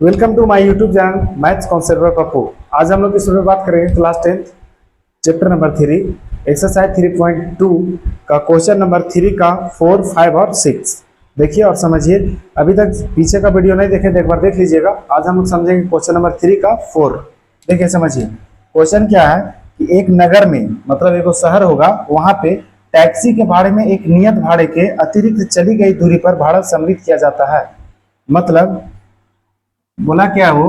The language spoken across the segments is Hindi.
Welcome to my YouTube channel maths concept by Pappu. आज हम लोग इस वीडियो में बात करेंगे क्लास 10 चैप्टर नंबर 3 एक्सरसाइज 3.2 का क्वेश्चन नंबर 3 का 4, 5 और 6 देखिए और समझिए। अभी तक पीछे का वीडियो नहीं देखे तो एक बार देख लीजिएगा। आज हम लोग समझेंगे क्वेश्चन नंबर 3 का 4। देखिए समझिए, क्वेश्चन क्या है कि एक नगर में मतलब एक शहर होगा, वहां पे टैक्सी के भाड़े में एक नियत भाड़े के अतिरिक्त चली गई दूरी पर भाड़ा सम्मिलित किया जाता है। मतलब बोला क्या हो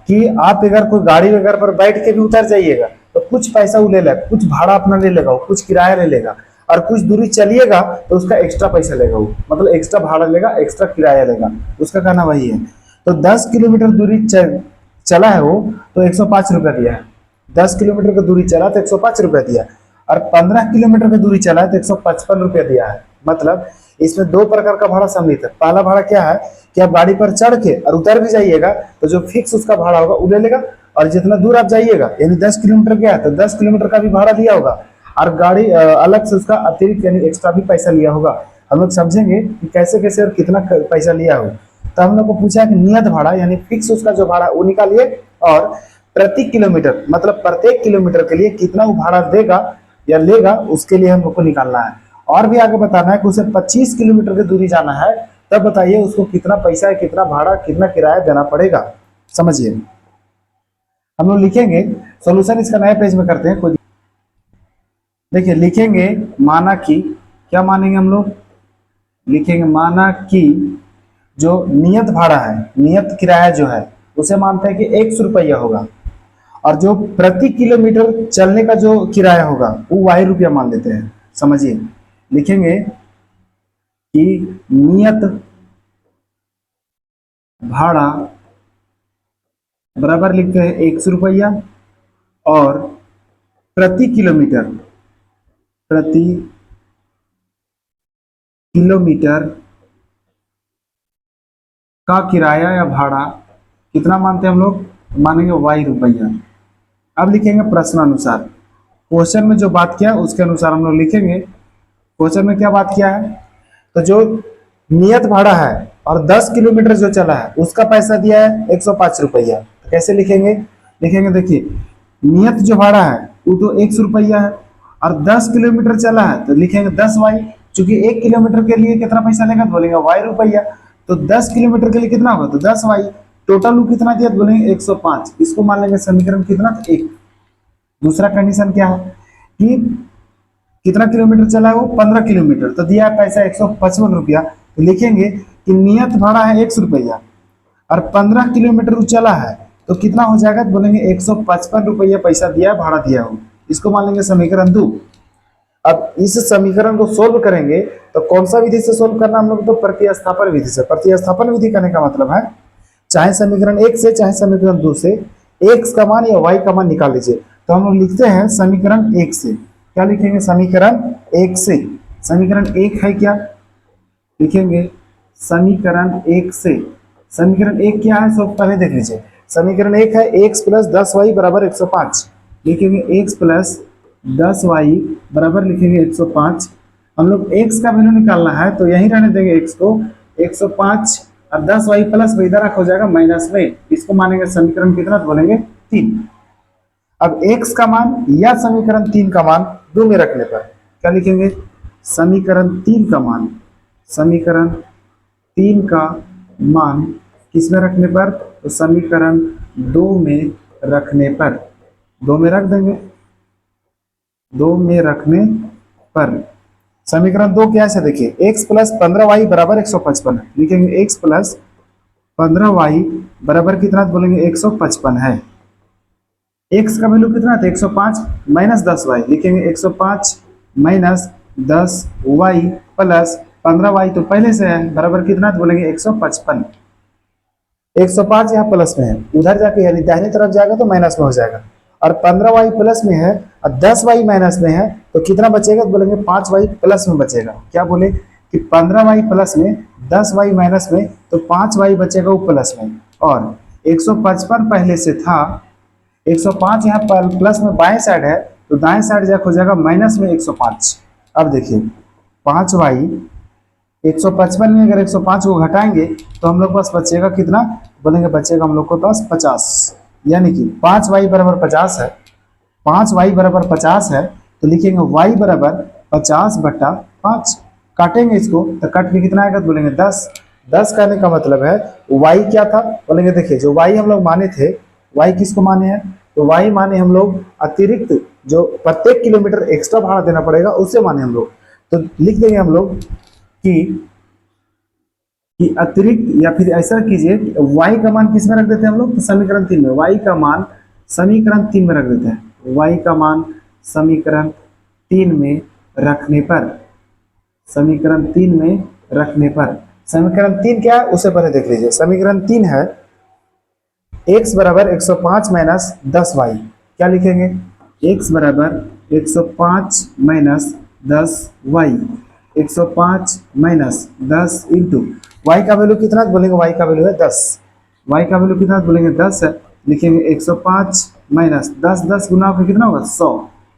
कि आप अगर कोई गाड़ी वगैरह पर बैठ के भी उतर जाइएगा तो कुछ पैसा वो ले लेगा, कुछ भाड़ा अपना ले लेगा, कुछ किराया ले लेगा, और कुछ दूरी चलिएगा तो उसका एक्स्ट्रा पैसा लेगा, वो मतलब एक्स्ट्रा भाड़ा लेगा, एक्स्ट्रा किराया लेगा। उसका कहना वही है। तो 10 किलोमीटर दूरी चला है वो, तो 105 रुपया दिया है। 10 किलोमीटर की दूरी चला तो 105 रुपया दिया, और 15 किलोमीटर की दूरी चला है तो 155 रुपया दिया है। मतलब इसमें दो प्रकार का भाड़ा सम्मिलित है। पहला भाड़ा क्या है कि आप गाड़ी पर चढ़ के और उतर भी जाइएगा तो जो फिक्स उसका भाड़ा होगा वो ले लेगा, और जितना दूर आप जाइएगा यानी 10 किलोमीटर गया है तो 10 किलोमीटर का भी भाड़ा लिया होगा, और गाड़ी अलग से उसका अतिरिक्त यानी एक्स्ट्रा भी पैसा लिया होगा। हम लोग समझेंगे कि कैसे कैसे और कितना पैसा लिया हो। तो हम लोग को पूछा है कि नियत भाड़ा यानी फिक्स उसका जो भाड़ा वो निकालिए, और प्रति किलोमीटर मतलब प्रत्येक किलोमीटर के लिए कितना वो भाड़ा देगा या लेगा उसके लिए हम लोग को निकालना है। और भी आगे बताना है कि उसे 25 किलोमीटर की दूरी जाना है, तब बताइए उसको कितना पैसा है, कितना भाड़ा, कितना किराया देना पड़ेगा। समझिए, हम लोग लिखेंगे सॉल्यूशन इसका नए पेज में करते हैं। देखिए लिखेंगे माना कि, क्या मानेंगे हम लोग, लिखेंगे माना कि जो नियत भाड़ा है, नियत किराया जो है उसे मानते हैं कि 100 रुपया होगा, और जो प्रति किलोमीटर चलने का जो किराया होगा वो वाई रुपया मान लेते हैं। समझिए, लिखेंगे कि नियत भाड़ा बराबर लिखते हैं 100 रुपया, और प्रति किलोमीटर का किराया या भाड़ा कितना मानते हैं हम लोग, मानेंगे वाई रुपया। अब लिखेंगे प्रश्न अनुसार, क्वेश्चन में जो बात किया उसके अनुसार हम लोग लिखेंगे। क्वेश्चन में क्या बात किया है, तो जो नियत भाड़ा है और 10 किलोमीटर जो चला है उसका पैसा दिया है 105 रुपया। तो कैसे लिखेंगे, लिखेंगे देखिए नियत जो भाड़ा है वो तो 100 रुपया है, और 10 किलोमीटर चला है तो लिखेंगे 10 वाई। चूंकि 1 किलोमीटर के लिए कितना पैसा लेगा तो बोलेंगे वाई रुपया, तो 10 किलोमीटर के लिए कितना होगा तो 10 वाई। टोटल कितना दिया तो बोलेंगे 105। इसको मान लेंगे समीकरण कितना, तो 1। दूसरा कंडीशन क्या है कि कितना किलोमीटर चला है वो 15 किलोमीटर, तो दिया पैसा 155 रुपया। तो लिखेंगे कि नियत भाड़ा है 100 रुपया और 15 किलोमीटर चला है तो कितना हो जाएगा, तो बोलेंगे 155 रुपया पैसा दिया है, भाड़ा दिया हो। इसको मान लेंगे समीकरण 2। अब इस समीकरण को सोल्व करेंगे तो कौन सा विधि से सोल्व करना हम लोग, तो प्रतिस्थापन विधि से। प्रतिस्थापन विधि करने का मतलब है चाहे समीकरण 1 से चाहे समीकरण 2 से x का मान या y का मान निकाल लीजिए। तो हम लोग लिखते हैं समीकरण 1 से, क्या लिखेंगे समीकरण 1 से। समीकरण 1 है क्या, लिखेंगे समीकरण 1 से। समीकरण 1 क्या है सब पहले देख लीजिए। समीकरण 1 है x प्लस 10y बराबर 105। लिखेंगे x प्लस 10y बराबर लिखेंगे 105। हम लोग x का वैल्यू निकालना है तो यही रहने देंगे x को 105, और 10y प्लस में इधर हो जाएगा माइनस में। इसको मानेंगे समीकरण कितना, तो बोलेंगे 3। अब x का मान या समीकरण 3 का मान दो में रखने पर क्या लिखेंगे, समीकरण 3 का मान, समीकरण 3 का मान किस में रखने पर, तो समीकरण 2 में रखने पर, 2 में रख देंगे। 2 में रखने पर समीकरण 2 क्या है देखिए, x प्लस 15y बराबर 155 है। लिखेंगे x प्लस 15y बराबर कितना, तो बोलेंगे 155 है। x का वैल्यू कितना था 105 माइनस 10y, लिखेंगे 105 माइनस 10y प्लस 15y तो पहले से है बराबर कितना, तो बोलेंगे 155। 105 यहाँ प्लस में है, उधर जाके यानी दाहिने तरफ जाएगा तो माइनस में हो जाएगा, और 15y प्लस में है और 10y माइनस में है तो कितना बचेगा, तो बोलेंगे 5y प्लस में बचेगा। क्या बोले कि 15y प्लस में 10y माइनस में तो 5y बचेगा वो प्लस में, और 155 पहले से था, 105 यहाँ पर प्लस में बाएं साइड है तो दाएं साइड जाकर हो जाएगा माइनस में 105। अब देखिए 5y 155 में अगर 105 को घटाएंगे तो हम लोग पास बचेगा कितना, बोलेंगे बचेगा हम लोग को पास 50, यानी कि 5y बराबर 50 है, 5y बराबर 50 है, तो लिखेंगे y बराबर 50/5। काटेंगे इसको तो कट के कितना आएगा, तो बोलेंगे 10। 10 कहने का मतलब है y क्या था, बोलेंगे देखिए जो y हम लोग माने थे, y किसको माने हैं, तो y माने हम लोग अतिरिक्त जो प्रत्येक किलोमीटर एक्स्ट्रा भाड़ा देना पड़ेगा उसे माने हम लोग। तो लिख देंगे हम लोग कि अतिरिक्त, या फिर ऐसा कीजिए y का मान किस में रख देते हैं हम लोग, तो समीकरण 3 में, y का मान समीकरण 3 में रख देते हैं। y का मान समीकरण 3 में रखने पर, समीकरण 3 में रखने पर, समीकरण 3 क्या है उसे पहले देख लीजिए। समीकरण 3 है x बराबर 105 माइनस 10y। क्या लिखेंगे, x बराबर 105 minus 10y, 105 minus 10 into y का वैल्यू कितना, बोलेंगे y का वैल्यू है 10, y का वैल्यू कितना बोलेंगे 10 है, लिखेंगे 105 माइनस 10, 10 गुना होकर कितना होगा 100,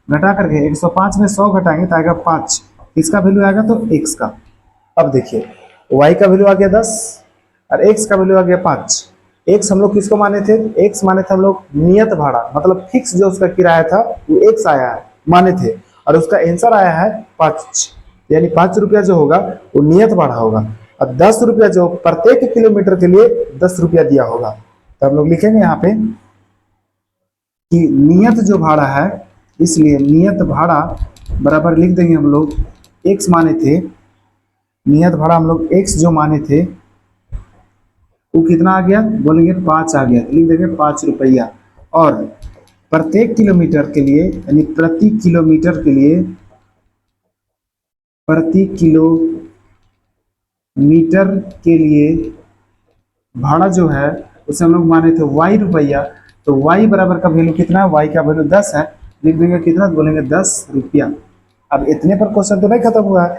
घटा करके 105 में 100 घटाएंगे तो आएगा 5, किसका वैल्यू आएगा तो x का। अब देखिए y का वैल्यू आ गया 10 और x का वैल्यू आ गया 5। x हम लोग किसको माने थे, x माने थे हम लोग नियत भाड़ा, मतलब फिक्स जो उसका किराया था वो x आया है माने थे, और उसका आंसर आया है 5, यानी 5 रुपया जो होगा वो नियत भाड़ा होगा, और 10 रुपया जो प्रत्येक किलोमीटर के लिए 10 रुपया दिया होगा। तो हम लोग लिखेंगे यहाँ पे कि नियत जो भाड़ा है, इसलिए नियत भाड़ा बराबर लिख देंगे हम लोग, x माने थे, नियत भाड़ा हम लोग x जो माने थे वो कितना आ गया, बोलेंगे 5 आ गया, लिख देंगे 5 रुपया। और प्रत्येक किलोमीटर के लिए, यानी प्रति किलोमीटर के लिए, प्रति किलोमीटर के लिए भाड़ा जो है उसे हम लोग माने थे y रुपया, तो y बराबर का वैल्यू कितना है, y का वैल्यू 10 है, लिख देंगे कितना, बोलेंगे 10 रुपया। अब इतने पर क्वेश्चन तो नहीं खत्म हुआ है,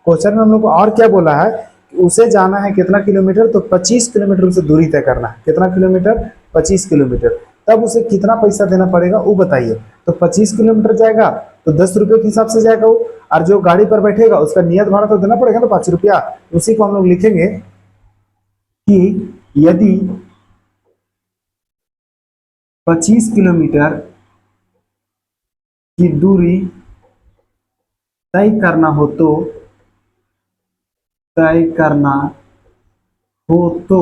क्वेश्चन में हम लोग को और क्या बोला है कि उसे जाना है कितना किलोमीटर, तो 25 किलोमीटर उसे दूरी तय करना है, कितना किलोमीटर 25 किलोमीटर, तब उसे कितना पैसा देना पड़ेगा वो बताइए। तो 25 किलोमीटर जाएगा तो 10 रुपये के हिसाब से जाएगा वो, और जो गाड़ी पर बैठेगा उसका नियत भाड़ा तो देना पड़ेगा ना 5 रुपया, उसी को हम लोग लिखेंगे कि यदि 25 किलोमीटर की दूरी तय करना हो तो, तय करना हो तो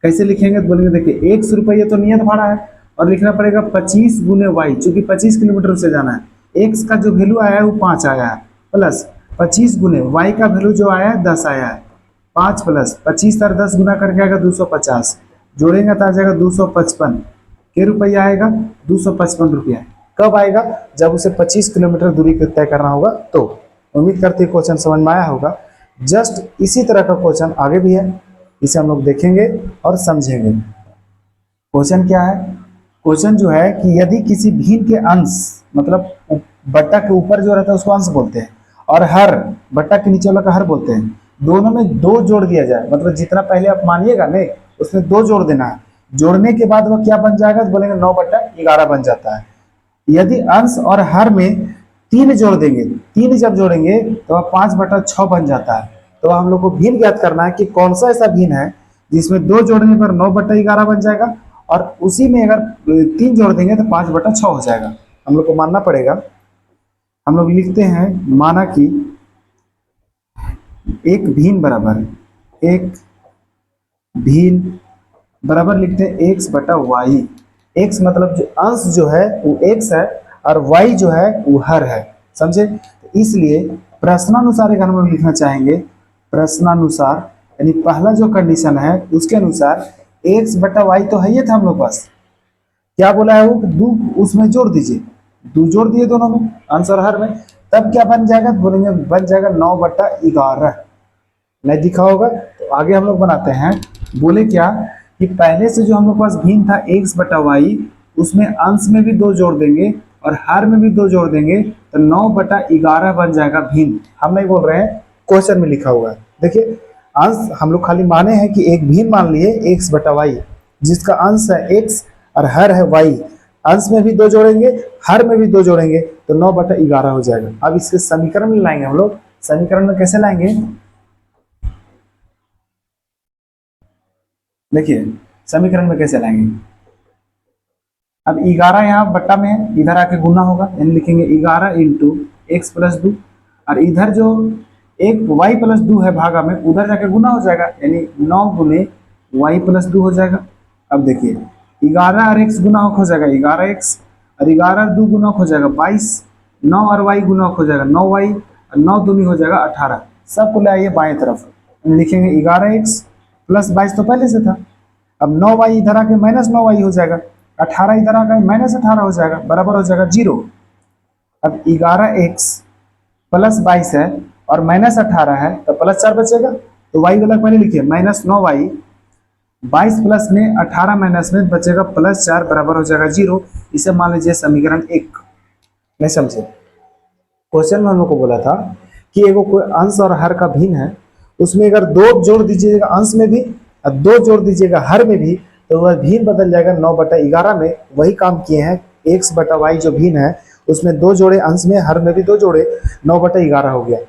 कैसे लिखेंगे, तो बोलेंगे देखिए 100 रुपये तो नियत भाड़ा है, और लिखना पड़ेगा 25 गुने वाई, चूंकि 25 किलोमीटर से जाना है, x का जो वैल्यू आया है वो 5 आया है, प्लस 25 गुने y का वैल्यू जो आया है 10 आया है, 5 प्लस 25 और 10 गुना करके आएगा 250, जोड़ेंगे तो आ जाएगा 255 के रुपया आएगा, 255 रुपया। कब आएगा, जब उसे 25 किलोमीटर दूरी तय करना होगा। तो उम्मीद करते हैं क्वेश्चन समझ में आया होगा। जस्ट इसी तरह का क्वेश्चन आगे भी है, इसे हम लोग देखेंगे और समझेंगे। क्वेश्चन क्या है, क्वेश्चन जो है कि यदि किसी भिन्न के अंश, मतलब बट्टा के ऊपर जो रहता है उसको अंश बोलते हैं, और हर बट्टा के नीचे वाला का हर बोलते हैं, दोनों में 2 जोड़ दिया जाए, मतलब जितना पहले आप मानिएगा नहीं उसमें 2 जोड़ देना है, जोड़ने के बाद वह क्या बन जाएगा, तो बोलेंगे 9/11 बन जाता है। यदि अंश और हर में 3 जोड़ देंगे, 3 जब जोड़ेंगे तो वह 5/6 बन जाता है। तो हम लोग को भिन्न ज्ञात करना है कि कौन सा ऐसा भिन्न है जिसमें 2 जोड़ने पर 9/11 बन जाएगा, और उसी में अगर 3 जोड़ देंगे तो 5/6 हो जाएगा। हम लोग को मानना पड़ेगा। हम लोग लिखते हैं, माना कि एक भिन्न बराबर, एक भिन्न बराबर लिखते हैं x/y। x मतलब जो अंश जो है वो x है, और y जो है वो हर है, समझे। तो इसलिए प्रश्नानुसार अगर हम लोग लिखना चाहेंगे, प्रश्नानुसार यानी पहला जो कंडीशन है उसके अनुसार x/y तो है ही था हम लोग पास, क्या बोला है वो, 2 उसमें जोड़ दीजिए, 2 जोड़ दिए दोनों में, अंश और हर में, तब क्या बन जाएगा, बोलेंगे बन जाएगा 9/11। नहीं दिखा होगा तो आगे हम लोग बनाते हैं। बोले क्या कि पहले से जो हम लोग पास भिन्न था x/y, उसमें अंश में भी 2 जोड़ देंगे और हर में भी 2 जोड़ देंगे तो 9/11 बन जाएगा भिन्न। हम नहीं बोल रहे हैं, क्वेश्चन में लिखा हुआ है। देखिए अंश हम लोग खाली माने हैं कि एक भिन्न मान लिए x/y, जिसका अंश है x और हर है y, अंश में भी 2 जोड़ेंगे हर में भी 2 जोड़ेंगे तो 9/11 हो जाएगा। अब इसके समीकरण में लाएंगे हम लोग। समीकरण में कैसे लाएंगे, देखिए समीकरण में कैसे लाएंगे। अब 11 यहाँ बट्टा में है, इधर आके गुना होगा, यानी लिखेंगे 11 इंटू एक्स प्लस 2, और इधर जो एक वाई प्लस 2 है भागा में, उधर जाके गुना हो जाएगा, यानी 9 गुने वाई प्लस 2 हो जाएगा। अब देखिए 11 और एक्स गुना हो जाएगा 11x, और 11 2 गुना हो जाएगा 22, 9 और वाई गुना हो जाएगा 9y, और 9 दूनी हो जाएगा 18। सबको ले आइए बाएं तरफ, लिखेंगे 11x प्लस 22 तो पहले से था। अब 9y इधर आके माइनस 9y हो जाएगा, 18 इधर आकर माइनस 18 हो जाएगा, बराबर हो जाएगा 0। अब 11x प्लस 22 है और माइनस 18 है तो प्लस 4 बचेगा, तो y वाला पहले लिखिए माइनस 9y, 22 प्लस में 18 माइनस में बचेगा प्लस 4, बराबर हो जाएगा 0। इसे मान लीजिए समीकरण 1। नहीं समझे, क्वेश्चन में हम लोग को बोला था कि एगो कोई अंश और हर का भिन्न है, उसमें अगर 2 जोड़ दीजिएगा अंश में भी और 2 जोड़ दीजिएगा हर में भी, तो वह भिन्न बदल जाएगा 9/11 में। वही काम किए हैं, x/y जो भिन्न है उसमें 2 जोड़े अंश में, हर में भी 2 जोड़े, 9/11 हो गया।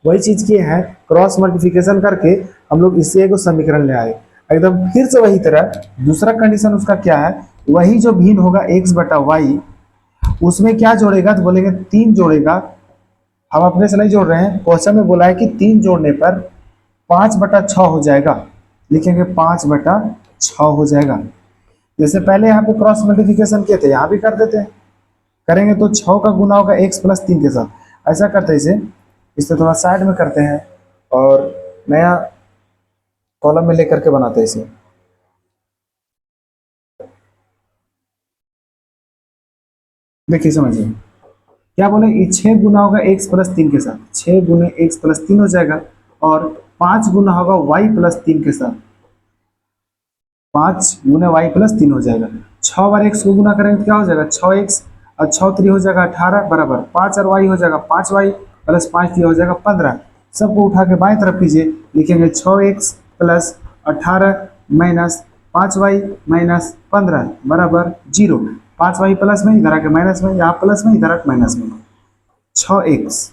वही चीज किए हैं, क्रॉस मल्टीप्लिकेशन करके हम लोग इससे एक समीकरण ले आए। एकदम फिर से वही तरह दूसरा कंडीशन उसका क्या है, वही जो भिन्न होगा x/y, उसमें क्या जोड़ेगा तो बोलेंगे 3 जोड़ेगा। हम अपने से नहीं जोड़ रहे हैं, क्वेश्चन में बोला है कि 3 जोड़ने पर 5/6 हो जाएगा, लिखेंगे 5/6 हो जाएगा। जैसे पहले यहाँ पे क्रॉस मल्टीप्लिकेशन किए थे, यहाँ भी कर देते हैं, करेंगे तो 6 का गुना होगा x प्लस 3 के साथ। ऐसा करते हैं, इसे थोड़ा साइड में करते हैं और नया कॉलम में लेकर के बनाते हैं इसे। देखिए समझिए क्या बोले, 6 गुना होगा x प्लस 3 के साथ, 6 गुने x प्लस 3 हो जाएगा, और 5 गुना होगा y प्लस 3 के साथ, 5 गुने y प्लस 3 हो जाएगा। 6 बार x को गुना करेंगे तो क्या हो जाएगा 6x, और 6 3 हो जाएगा 18, बराबर 5 और y हो जाएगा 5y प्लस 5 3 हो जाएगा 15। सबको उठा के बाएं तरफ कीजिए, लिखेंगे 6x plus 18 minus 5y minus 15 बराबर 0। 5y प्लस में, इधर आके माइनस में, यहाँ प्लस में, इधर आके माइनस में। 6x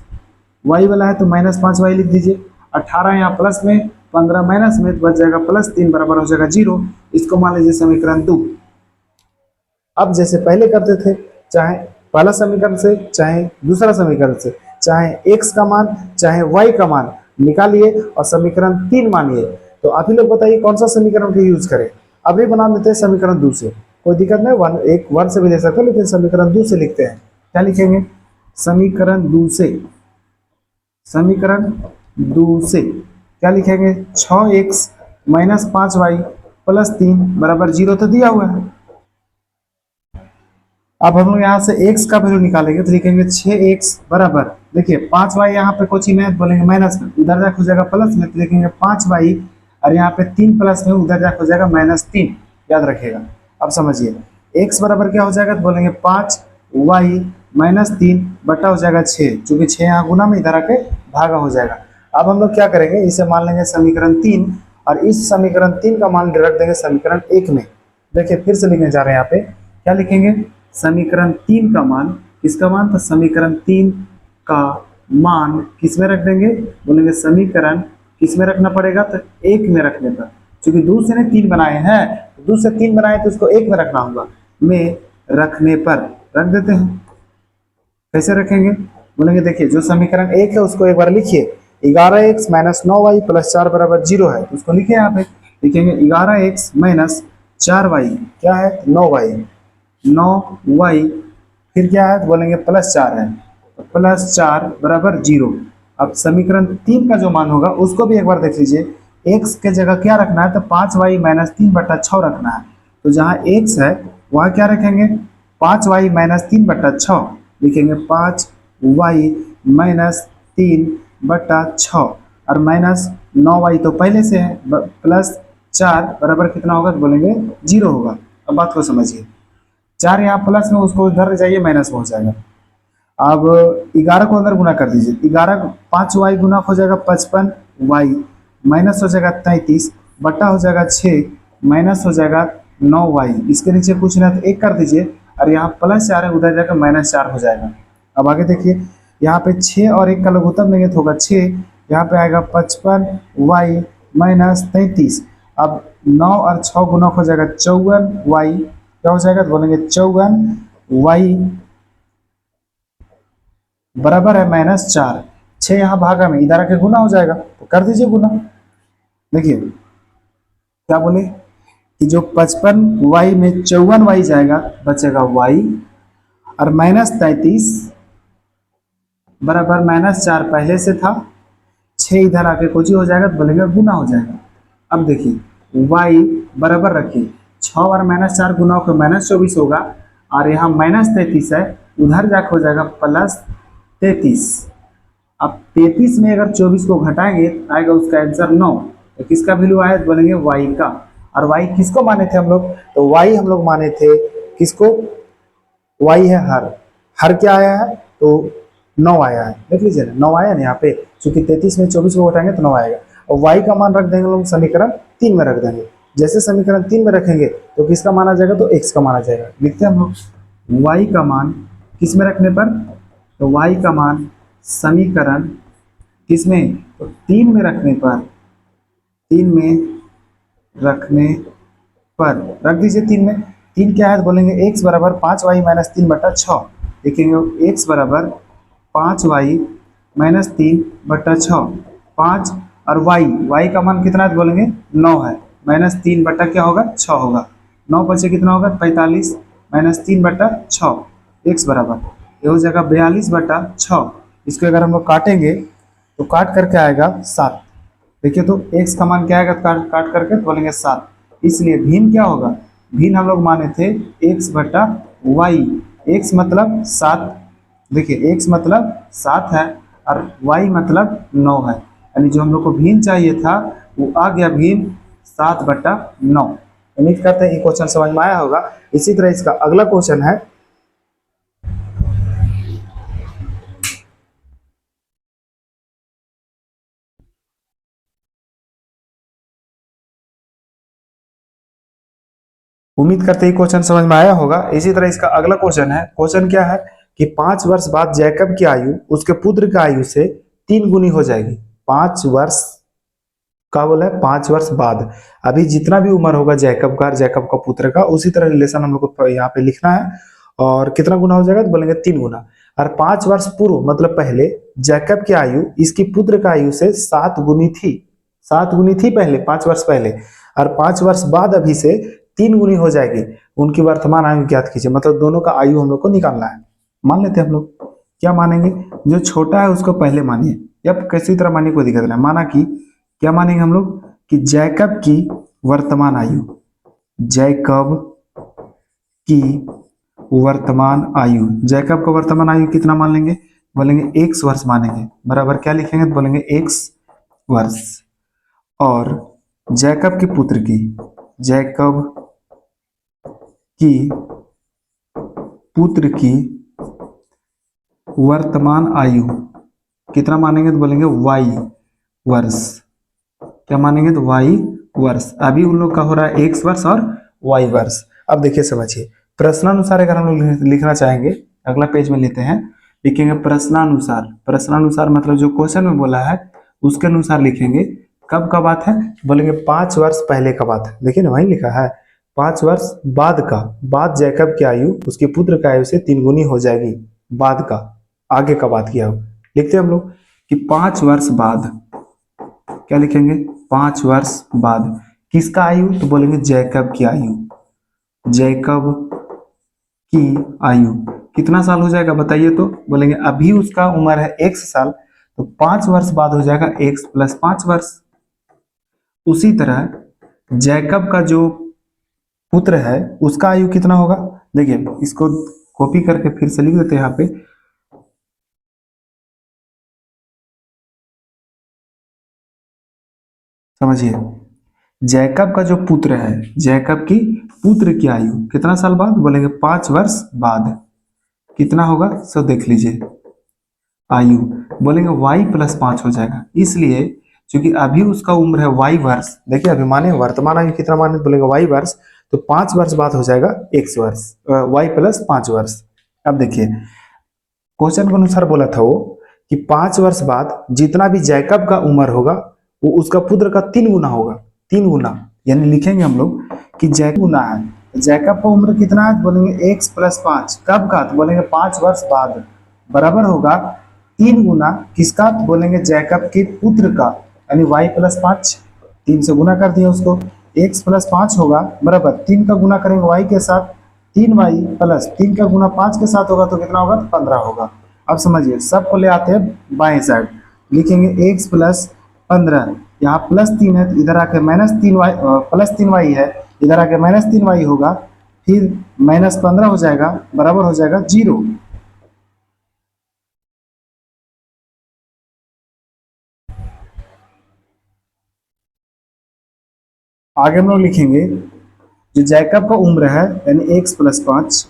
y वाला है तो माइनस 5y लिख दीजिए, 18 यहाँ प्लस में, 15 माइनस में, तो बच जाएगा प्लस 3, बराबर हो जाएगा 0। इसको मान लीजिए समीकरण 2। अब जैसे पहले करते थे, चाहे पहला समीकरण से चाहे दूसरा समीकरण से, चाहे x का मान चाहे y का मान निकालिए और समीकरण 3 मानिए। तो आप ही लोग बताइए कौन सा समीकरण को यूज करें। अभी बना लेते हैं समीकरण 2 से, कोई दिक्कत नहीं, एक 1 से भी ले सकते हैं, लेकिन समीकरण 2 से लिखते हैं। क्या लिखेंगे, समीकरण 2 से, समीकरण 2 से क्या लिखेंगे, 6x माइनस 5y प्लस 3 बराबर 0 तो दिया हुआ है। अब हम लोग यहाँ से x का वैल्यू निकालेंगे तो लिखेंगे 6x बराबर, देखिए 5y यहाँ पे कुछ ही में बोलेंगे माइनस में, उधर जाके हो जाएगा प्लस में, तो लिखेंगे 5y, और यहाँ पे 3 प्लस में, उधर जाके हो जाएगा -3, याद रखिएगा। अब समझिए x बराबर क्या हो जाएगा तो बोलेंगे 5y माइनस 3 बटा हो जाएगा 6, चूंकि 6 यहाँ गुना में, इधर आके भागा हो जाएगा। अब हम लोग क्या करेंगे, इसे मान लेंगे समीकरण 3, और इस समीकरण 3 का मान रख देंगे समीकरण 1 में। देखिए फिर से लिखने जा रहे हैं, यहाँ पे क्या लिखेंगे, समीकरण 3 का मान, किसका मान, तो समीकरण 3 का मान किस में रख देंगे, बोलेंगे समीकरण किस में रखना पड़ेगा, तो 1 में रखने पर, क्योंकि 2 से ने 3 बनाए हैं, 2 से 3 बनाए तो उसको 1 में रखना होगा, में रखने पर रख देते हैं। कैसे रखेंगे, बोलेंगे देखिए जो समीकरण 1 है उसको एक बार लिखिए, 11x माइनस 9y प्लस 4 बराबर 0 है, तो उसको लिखिए। यहाँ पे लिखेंगे 11x माइनस 4y क्या है, 9y, 9y फिर क्या है तो बोलेंगे प्लस 4 है, तो प्लस 4 बराबर 0। अब समीकरण 3 का जो मान होगा उसको भी एक बार देख लीजिए, x के जगह क्या रखना है तो 5y माइनस 3/6 रखना है, तो जहाँ x है वहाँ क्या रखेंगे, 5y माइनस 3/6, लिखेंगे 5y माइनस 3/6, और माइनस 9y तो पहले से है, प्लस 4 बराबर कितना होगा तो बोलेंगे 0 होगा। अब बात को समझिए, 4 यहाँ प्लस में, उसको उधर जाइए माइनस में हो जाएगा। अब 11 को अंदर गुना कर दीजिए, 11 5y गुना हो जाएगा 55y, माइनस हो जाएगा 33 बटा हो जाएगा 6, माइनस हो जाएगा 9y, इसके नीचे कुछ ना तो 1 कर दीजिए, और यहाँ प्लस 4 है, उधर जाकर -4 हो जाएगा। अब आगे देखिए, यहाँ पे 6 और 1 का लघुत्तम लेंगे तो होगा 6, यहाँ पे आएगा 55y माइनस 33, अब 9 और 6 गुना हो जाएगा 54y, क्या हो जाएगा तो बोलेंगे 54y बराबर है -4। 6 यहाँ भागा में, इधर आके गुना हो जाएगा, तो कर दीजिए गुना। देखिए क्या बोले कि जो 55y में 54y जाएगा, बचेगा y, और -33 बराबर -4 पहले से था, 6 इधर आके कुछ ही हो जाएगा तो बोलेंगे गुना हो जाएगा। अब देखिए y बराबर रखिए 6 और -4 गुना होकर -24 होगा, और यहाँ -33 है, उधर जाकर हो जाएगा +33। अब 33 में अगर 24 को घटाएंगे आएगा उसका आंसर 9। तो किसका वैल्यू आया तो बोलेंगे y का। और y किसको माने थे हम लोग, तो y हम लोग माने थे किसको, y है हर, हर क्या आया है तो 9 आया है, देख लीजिए 9 आया ना यहाँ पे, क्योंकि 33 में 24 को घटाएंगे तो 9 आएगा। और y का मान रख देंगे लोग समीकरण 3 में रख देंगे। जैसे समीकरण 3 में रखेंगे तो किसका माना जाएगा, तो x का माना जाएगा। लिखते हैं हम लोग y का मान किस में रखने पर, तो y का मान समीकरण किसमें, तो 3 में रखने पर, 3 में रखने पर रख दीजिए 3 में। 3 क्या है तो बोलेंगे x बराबर 5y माइनस 3 बटा 6। देखेंगे x बराबर 5y माइनस 3 बटा 6, 5 और y का मान कितना है तो बोलेंगे 9 है, -3 बटा क्या होगा 6 होगा, 9 बचे कितना होगा 45 -3 बटा 6, x बराबर ये हो जाएगा 42 बटा 6। इसको अगर हम लोग काटेंगे तो काट करके आएगा 7। देखिए तो x का मान क्या आएगा, काट काट करके तो बोलेंगे 7। इसलिए भिन्न क्या होगा, भिन्न हम लोग माने थे x बटा y, x मतलब 7, देखिए x मतलब 7 है और y मतलब 9 है, यानी जो हम लोग को भिन्न चाहिए था वो आ गया भिन्न 7 बटा 9। उम्मीद करते हैं ये क्वेश्चन समझ में आया होगा। इसी तरह इसका अगला क्वेश्चन है, उम्मीद करते ही क्वेश्चन समझ में आया होगा। इसी तरह इसका अगला क्वेश्चन है, क्वेश्चन क्या है कि 5 वर्ष बाद जैकब की आयु उसके पुत्र की आयु से 3 गुनी हो जाएगी। 5 वर्ष का बोला है, 5 वर्ष बाद, अभी जितना भी उम्र होगा जैकब का, जैकब का पुत्र का, उसी तरह रिलेशन हम लोग को यहाँ पे लिखना है। और कितना गुना हो जाएगा तो बोलेंगे 3 गुना। और 5 वर्ष पूर्व मतलब पहले जैकब की आयु इसकी पुत्र की आयु से 7 गुनी थी, 7 गुनी थी पहले 5 वर्ष पहले, और 5 वर्ष बाद अभी से 3 गुनी हो जाएगी। उनकी वर्तमान आयु ज्ञात कीजिए, मतलब दोनों का आयु हम लोग को निकालना है। मान लेते हैं हम लोग, क्या मानेंगे, जो छोटा है उसको पहले मानिए, या किसी तरह मानिए कोई दिक्कत नहीं। माना कि क्या मानेंगे हम लोग कि जैकब की वर्तमान आयु, जैकब की वर्तमान आयु, जैकब का वर्तमान आयु कितना मान लेंगे, बोलेंगे x वर्ष मानेंगे, बराबर क्या लिखेंगे तो बोलेंगे x वर्ष। और जैकब के पुत्र की, जैकब की पुत्र की वर्तमान आयु कितना मानेंगे तो बोलेंगे y वर्ष। क्या मानेंगे तो y वर्ष। अभी उन लोग का हो रहा है x वर्ष और y वर्ष। अब देखिए समझिए, प्रश्नानुसार अगर हम लोग लिखना चाहेंगे, अगला पेज में लेते हैं, लिखेंगे प्रश्नानुसार। प्रश्नानुसार मतलब जो क्वेश्चन में बोला है उसके अनुसार लिखेंगे। कब का बात है, बोलेंगे 5 वर्ष पहले का बात है। देखिए ना वहीं लिखा है 5 वर्ष बाद का, बाद जैकब की आयु उसके पुत्र की आयु से 3 गुनी हो जाएगी, बाद का, आगे का बात किया हो। लिखते हैं हम लोग कि 5 वर्ष बाद, क्या लिखेंगे 5 वर्ष बाद किसका आयु, तो बोलेंगे जैकब की आयु, जैकब की आयु कितना साल हो जाएगा बताइए, तो बोलेंगे अभी उसका उम्र है x साल, तो 5 वर्ष बाद हो जाएगा x प्लस 5 वर्ष। उसी तरह जैकब का जो पुत्र है उसका आयु कितना होगा, देखिए इसको कॉपी करके फिर से लिख देते हैं यहाँ पे, समझिए जैकब का जो पुत्र है, जैकब की पुत्र की आयु कितना साल बाद, बोलेंगे 5 वर्ष बाद, कितना होगा सब देख लीजिए, आयु बोलेंगे y प्लस 5 हो जाएगा। इसलिए क्योंकि अभी उसका उम्र है y वर्ष, देखिए अभी माने वर्तमान आयु कितना माने बोलेंगे y वर्ष, तो 5 वर्ष बाद हो जाएगा x वर्ष, y प्लस 5 वर्ष। अब देखिए क्वेश्चन के अनुसार बोला था वो कि 5 वर्ष बाद जितना भी जैकब का उम्र होगा वो उसका पुत्र का 3 गुना होगा, 3 गुना। यानी लिखेंगे हम लोग कि जैकब गुना है, जैकब का उम्र कितना है, बोलेंगे x प्लस 5, कब का, तो बोलेंगे 5 वर्ष बाद, बराबर होगा 3 गुना किसका, तो बोलेंगे जैकब के पुत्र का, यानी y प्लस 5, 3 से गुना कर दिया उसको, x प्लस 5 होगा बराबर 3 का गुना करेंगे y के साथ, 3y प्लस 3 का गुना 5 के साथ होगा तो कितना होगा, 15 होगा। अब समझिए सबको ले आते हैं बाएं साइड, लिखेंगे x प्लस 15, यहाँ प्लस 3 है तो इधर आकर -3y, प्लस 3y है, इधर आकर -3y होगा, फिर -15 हो जाएगा, बराबर हो जाएगा 0। आगे हम लोग लिखेंगे जो जैकब का उम्र है यानी x प्लस 5,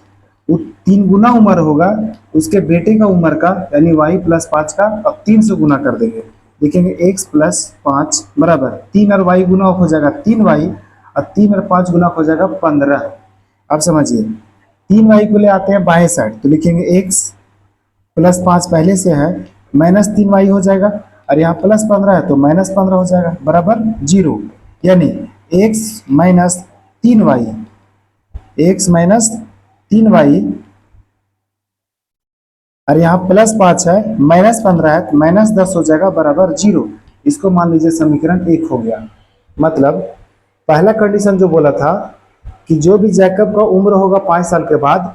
वो 3 गुना उम्र होगा उसके बेटे का उम्र का, यानी y प्लस 5 का, अब 3 से गुना कर देंगे, लिखेंगे x प्लस 5 बराबर 3 और y गुना हो जाएगा 3y, और 3 और 5 गुना हो जाएगा 15। अब समझिए 3y को ले आते हैं बाएं साइड, तो लिखेंगे x प्लस 5 पहले से है, -3y हो जाएगा, और यहाँ प्लस 15 है तो -15 हो जाएगा, बराबर 0, यानी x minus 3y, x minus 3y, और यहाँ प्लस 5 है, -15 है तो -10 हो जाएगा, बराबर 0। इसको मान लीजिए समीकरण 1 हो गया। मतलब पहला कंडीशन जो बोला था कि जो भी जैकब का उम्र होगा 5 साल के बाद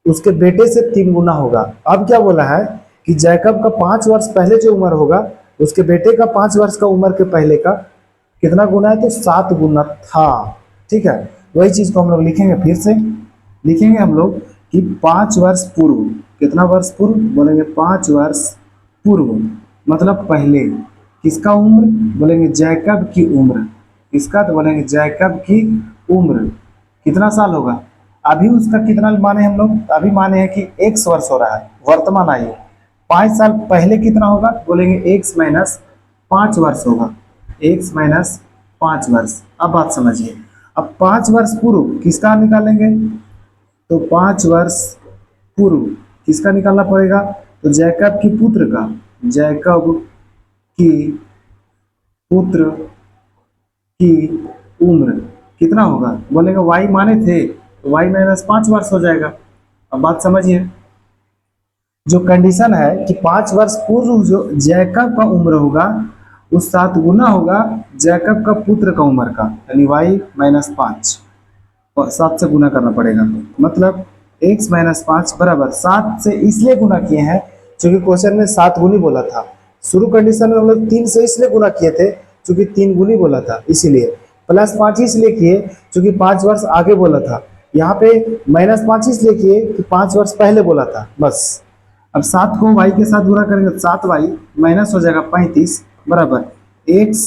उसके बेटे से 3 गुना होगा। अब क्या बोला है कि जैकब का 5 वर्ष पहले जो उम्र होगा उसके बेटे का 5 वर्ष का उम्र के पहले का कितना गुना है, तो 7 गुना था। ठीक है, वही चीज को हम लोग लिखेंगे, फिर से लिखेंगे हम लोग कि 5 वर्ष पूर्व, कितना वर्ष पूर्व, बोलेंगे 5 वर्ष पूर्व, मतलब पहले किसका उम्र, बोलेंगे जैकब की उम्र, किसका, तो बोलेंगे जैकब की उम्र कितना साल होगा, अभी उसका कितना माने हम लोग, अभी माने हैं कि x वर्ष हो रहा है, वर्तमान आयु, 5 साल पहले कितना होगा, बोलेंगे x माइनस 5 वर्ष होगा, x माइनस 5 वर्ष। अब बात समझिए, अब 5 वर्ष पूर्व किसका निकालेंगे, तो 5 वर्ष पूर्व किसका निकालना पड़ेगा, तो जैकब की पुत्र का, जैकब की पुत्र की उम्र कितना होगा, बोलेंगे y माने थे तो y माइनस 5 वर्ष हो जाएगा। अब बात समझिए, जो कंडीशन है कि 5 वर्ष पूर्व जो जैकब का उम्र होगा उस 7 गुना होगा जैकब का पुत्र का उम्र का, यानी y माइनस 5, और 7 से गुना करना पड़ेगा, मतलब x माइनस 5 बराबर 7 से इसलिए गुना किए हैं क्योंकि क्वेश्चन में 7 गुनी बोला था। शुरू कंडीशन में हम लोग 3 से इसलिए गुना किए थे क्योंकि 3 गुनी बोला था, इसीलिए प्लस 5 इसलिए किए क्योंकि 5 वर्ष आगे बोला था, यहाँ पे -5 इसलिए किए कि 5 वर्ष पहले बोला था, बस। अब 7 को y के साथ गुना करेंगे, 7y माइनस हो जाएगा 35 बराबर x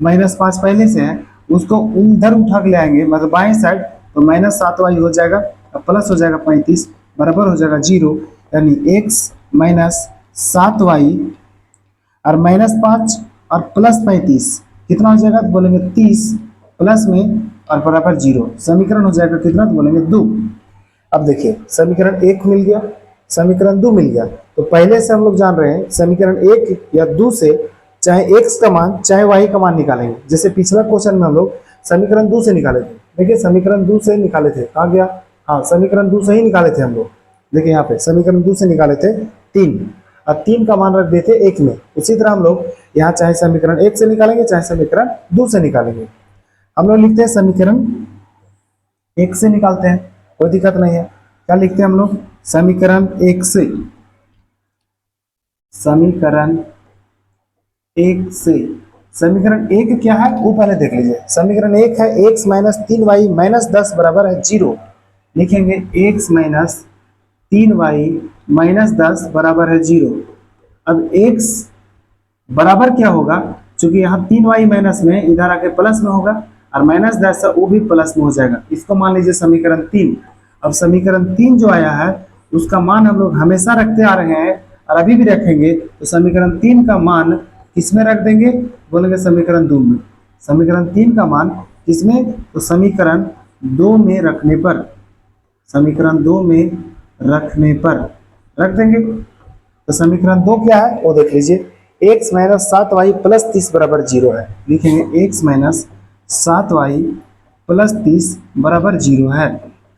माइनस 5 पहले से है उसको उधर उठा के ले आएंगे, मतलब बाएं साइड, तो -7y हो जाएगा, अब प्लस हो जाएगा 35 बराबर हो जाएगा 0, यानी x माइनस 7y और -5 और प्लस 35 कितना हो जाएगा, तो बोलेंगे 30 प्लस में और बराबर 0, समीकरण हो जाएगा कितना, तो बोलेंगे 2। अब देखिए समीकरण 1 मिल गया, समीकरण 2 मिल गया, तो पहले से हम लोग जान रहे हैं समीकरण 1 या 2 से चाहे x का मान चाहे y का मान निकालेंगे। जैसे पिछला क्वेश्चन में हम लोग समीकरण 2 से निकाले थे, देखिए समीकरण 2 से निकाले थे, कहाँ गया, हाँ समीकरण 2 से ही निकाले थे हम लोग, देखिए यहाँ पे समीकरण 2 से निकाले थे 3, और 3 का मान रख देते 1 में। उसी तरह हम लोग यहाँ चाहे समीकरण 1 से निकालेंगे चाहे समीकरण 2 से निकालेंगे। हम लोग लिखते हैं समीकरण 1 से निकालते हैं, कोई दिक्कत नहीं है। क्या लिखते हैं हम लोग, समीकरण 1 से, समीकरण 1 से, समीकरण 1 क्या है वो पहले देख लीजिए। समीकरण 1 है x माइनस 3y माइनस 10 बराबर है 0, लिखेंगे x माइनस 3y माइनस 10 बराबर है 0। अब x बराबर क्या होगा, क्योंकि यहाँ 3y माइनस में इधर आके प्लस में होगा और -10 है वो भी प्लस में हो जाएगा, इसको मान लीजिए समीकरण 3। अब समीकरण 3 जो आया है उसका मान हम लोग हमेशा रखते आ रहे हैं और अभी भी रखेंगे, तो समीकरण 3 का मान किसमें रख देंगे, बोलेंगे समीकरण 2 में। समीकरण 3 का मान किसमें, तो समीकरण 2 में रखने पर, समीकरण 2 में रखने पर रख देंगे। तो समीकरण 2 क्या है वो देख लीजिए, x माइनस 7y प्लस 30 बराबर 0 है, लिखेंगे x माइनस 7y प्लस 30 बराबर 0 है।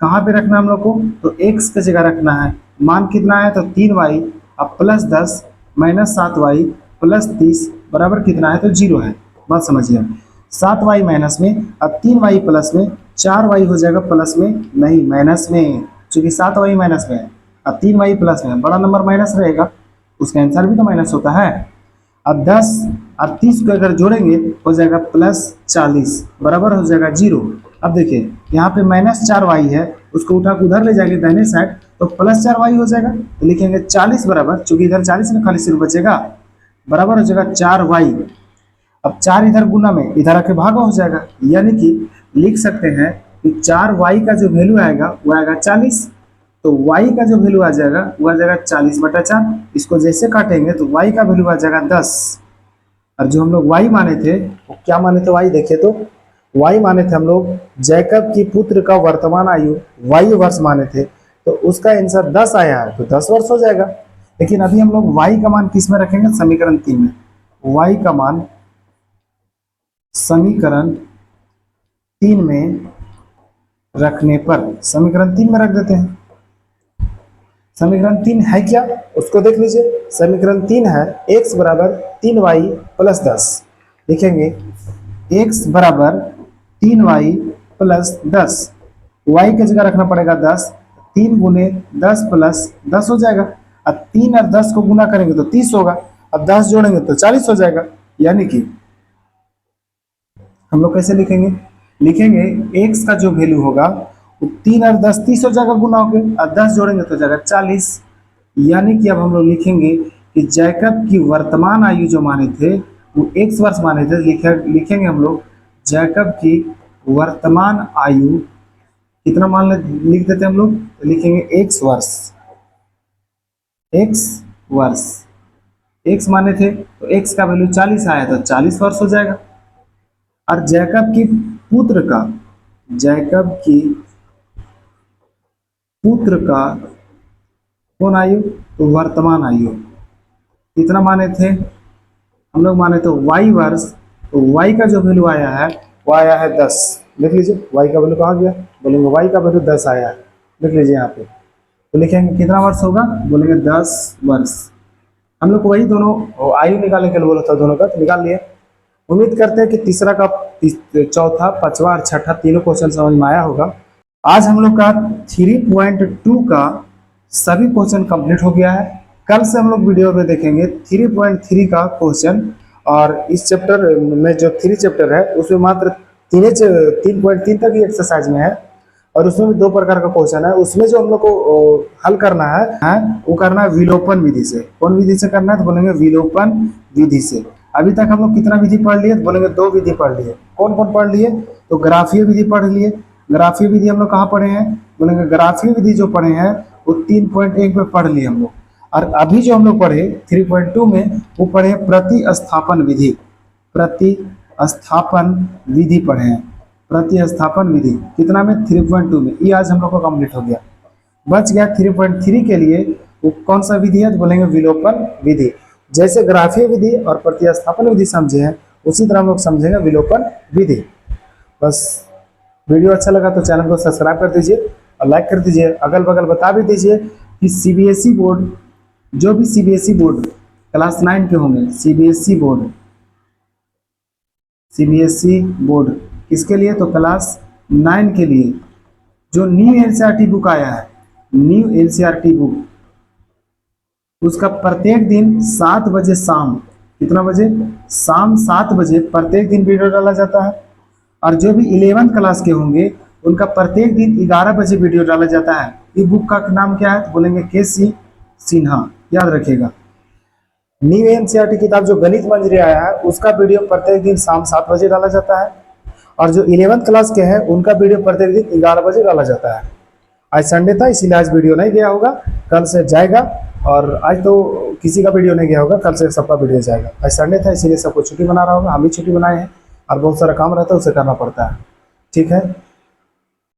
कहाँ पे रखना हम लोग को? तो x की जगह रखना है। मान कितना है? तो 3y अब प्लस 10 माइनस 7y प्लस 30 बराबर कितना है? तो 0 है। बात समझिए। 7y माइनस में, अब 3y प्लस में, 4y हो जाएगा प्लस में, नहीं माइनस में, क्योंकि 7y माइनस में है। अब 3y प्लस में, बड़ा नंबर माइनस रहेगा, उसका आंसर भी तो माइनस होता है। अब 10 और 30 को अगर जोड़ेंगे हो जाएगा प्लस 40 बराबर हो जाएगा 0। अब देखिए यहाँ पे माइनस 4y है, उसको उठा के उधर ले जाएंगे दाहिने साइड तो प्लस 4y हो जाएगा। तो लिखेंगे 40 बराबर, चूंकि इधर 40 में खाली सिर्फ बचेगा, बराबर हो जाएगा 4y। अब 4 इधर गुना में, इधर आके भागा हो जाएगा, यानी कि लिख सकते हैं कि 4y का जो वैल्यू आएगा वो आएगा 40। तो y का जो वैल्यू आ जाएगा वो आ जाएगा 40/4। इसको जैसे काटेंगे तो y का वैल्यू आ जाएगा 10। और जो हम लोग y माने थे वो क्या माने थे? y देखे तो y माने थे हम लोग जैकब की पुत्र का वर्तमान आयु y वर्ष माने थे, तो उसका आंसर 10 आया है, तो 10 वर्ष हो जाएगा। लेकिन अभी हम लोग y का मान किस में रखेंगे? समीकरण 3 में। y का मान समीकरण 3 में रखने पर, समीकरण 3 में रख देते हैं। समीकरण 3 है क्या, उसको देख लीजिए। समीकरण 3 है x बराबर 3y प्लस 10। लिखेंगे x बराबर 3y प्लस 10, y की जगह रखना पड़ेगा 10, 3 गुने 10 प्लस 10 हो जाएगा। अब 3 और 10 को गुना करेंगे तो 30 होगा, अब 10 जोड़ेंगे तो 40 हो जाएगा। यानी कि हम लोग कैसे लिखेंगे? लिखेंगे x का जो वैल्यू होगा वो 3 और 10 30 हो जाएगा गुना होके, और 10 जोड़ेंगे तो हो जाएगा 40। यानी कि अब हम लोग लिखेंगे कि जैकब की वर्तमान आयु जो माने थे वो x वर्ष माने थे। लिखेंगे हम लोग जैकब की वर्तमान आयु कितना मान लिख देते हैं हम लोग, तो लिखेंगे x वर्ष। x वर्ष, x माने थे तो x का वैल्यू 40 आया तो 40 वर्ष हो जाएगा। और जैकब की पुत्र का, जैकब की पुत्र का कौन आयु? तो वर्तमान आयु कितना माने थे हम लोग? माने तो y वर्ष, तो y का जो वैल्यू आया है वो आया है 10। लिख लीजिए y का वैल्यू कहाँ गया? बोलेंगे y का वैल्यू 10 आया है, लिख लीजिए यहाँ पे। तो लिखेंगे कितना वर्ष होगा? बोलेंगे 10 वर्ष। हम लोग को वही दोनों आयु निकालने के लिए बोला था, दोनों का तो निकाल लिए। उम्मीद करते हैं कि तीसरा का, चौथा, पांचवा और छठा तीनों क्वेश्चन समझ में आया होगा। आज हम लोग का 3.2 का सभी क्वेश्चन कंप्लीट हो गया है। कल से हम लोग वीडियो में देखेंगे 3.3 का क्वेश्चन, और इस चैप्टर में जो 3 चैप्टर है उसमें मात्र 3.3 तक ही एक्सरसाइज में है, और उसमें भी 2 प्रकार का क्वेश्चन है। उसमें जो हम लोग को हल करना है वो करना है विलोपन विधि से। कौन विधि से करना है? तो बोलेंगे विलोपन विधि से। अभी तक हम लोग कितना विधि पढ़ लिए? तो बोलेंगे 2 विधि पढ़ लिए। कौन कौन पढ़ लिए? तो ग्राफीय विधि पढ़ लिए। ग्राफीय विधि हम लोग कहाँ पढ़े हैं? बोलेंगे ग्राफीय विधि जो पढ़े हैं वो 3.1 में पढ़ लिए हम लोग। और अभी जो हम लोग पढ़े 3.2 में वो पढ़े प्रतिस्थापन विधि। प्रतिस्थापन विधि पढ़े हैं। प्रतिस्थापन विधि कितना में? 3.2 में। ये आज हम लोग को कंप्लीट हो गया। बच गया 3.3 के लिए वो कौन सा विधि है? तो बोलेंगे विलोपन विधि। जैसे ग्राफीय विधि और प्रतिस्थापन विधि समझे हैं उसी तरह हम लोग समझेंगे विलोपन विधि। बस वीडियो अच्छा लगा तो चैनल को सब्सक्राइब कर दीजिए और लाइक कर दीजिए। अगल बगल बता भी दीजिए कि सीबीएसई बोर्ड, जो भी सीबीएसई बोर्ड क्लास 9 के होंगे, सीबीएसई बोर्ड किसके लिए? तो क्लास 9 के लिए जो न्यू एनसीईआरटी बुक आया है, न्यू एनसीईआरटी बुक, उसका प्रत्येक दिन 7 बजे शाम, कितना बजे? शाम 7 बजे प्रत्येक दिन वीडियो डाला जाता है। और जो भी 11th क्लास के होंगे उनका प्रत्येक दिन 11 बजे वीडियो डाला जाता है। ये बुक का नाम क्या है? तो बोलेंगे KC सिन्हा, याद रखिएगा। न्यू एनसीईआरटी किताब जो गणित मंजरी आया है उसका वीडियो प्रत्येक दिन शाम 7 बजे डाला जाता है, और जो 11th क्लास के हैं उनका वीडियो प्रत्येक दिन 11 बजे डाला जाता है। आज संडे था इसीलिए आज वीडियो नहीं गया होगा, कल से जाएगा। और आज तो किसी का वीडियो नहीं गया होगा, कल से सबका वीडियो जाएगा। आज संडे था इसीलिए सबको छुट्टी बना रहा होगा, हम भी छुट्टी बनाए हैं, और बहुत सारा काम रहता है उसे करना पड़ता है। ठीक है।